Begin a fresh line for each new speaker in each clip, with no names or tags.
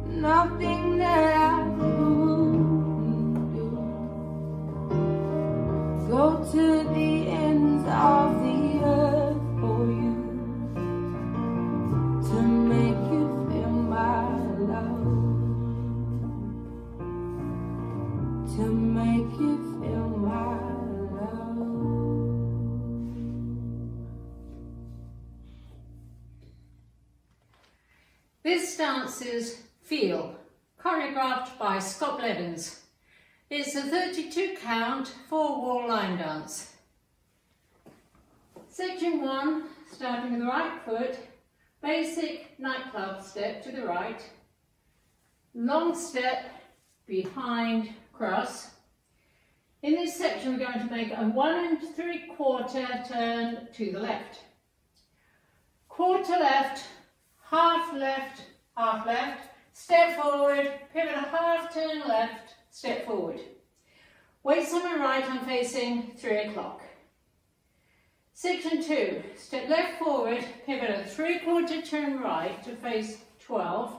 Nothing that I wouldn't do. Go to the ends of the earth for you, to make you feel my love, to make you feel my love.
This dance is Feel, choreographed by Scott Blevins. It's a 32 count, 4-wall line dance. Section 1, starting with the right foot, basic nightclub step to the right, long step behind cross. In this section we're going to make a 1 3/4 turn to the left. Quarter left, half left, half left, step forward, pivot a half turn left, step forward. Weights on my right, I'm facing 3 o'clock. Section 2, step left forward, pivot a 3/4 turn right to face 12.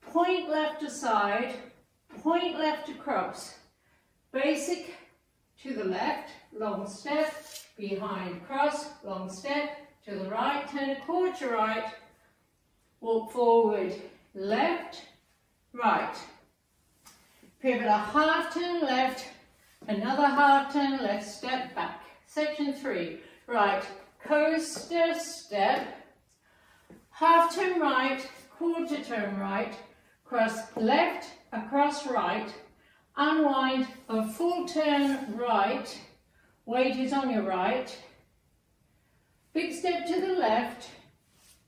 Point left aside, point left across. Basic to the left, long step, behind cross, long step, to the right, turn a quarter right, walk forward, left, right. Pivot a half turn left, another half turn left, step back. Section 3, right, coaster step, half turn right, quarter turn right, cross left, across right, unwind a full turn right, weight is on your right, big step to the left,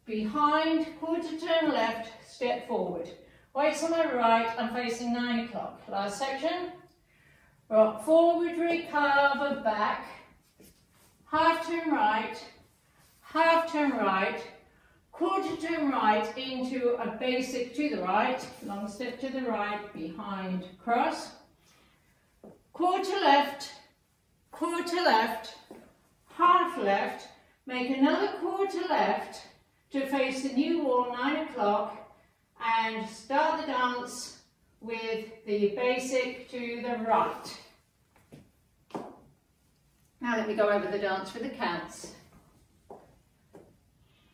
behind, quarter turn left, step forward. Weights on my right, I'm facing 9 o'clock. Last section. Rock forward, recover back, half turn right, quarter turn right into a basic to the right, long step to the right, behind cross, quarter left, half left, make another quarter left to face the new wall, 9 o'clock, and start the dance with the basic to the right. Now let me go over the dance for the counts.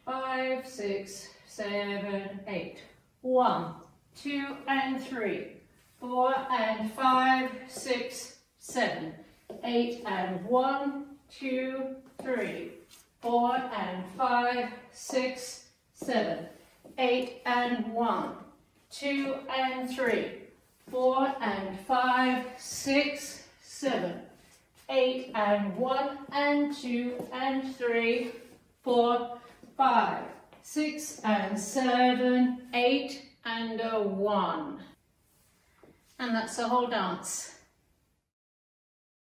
5, 6, 7, 8. 1, 2 and 3, 4 and 5, 6, 7, 8 and 1, 2, 3, 4 and 5, 6, 7, 8 and 1, 2 and 3, 4 and 5, 6, 7, 8 and 1 and 2 and 3, 4, 5, 6 and 7, 8 and a 1. And that's the whole dance.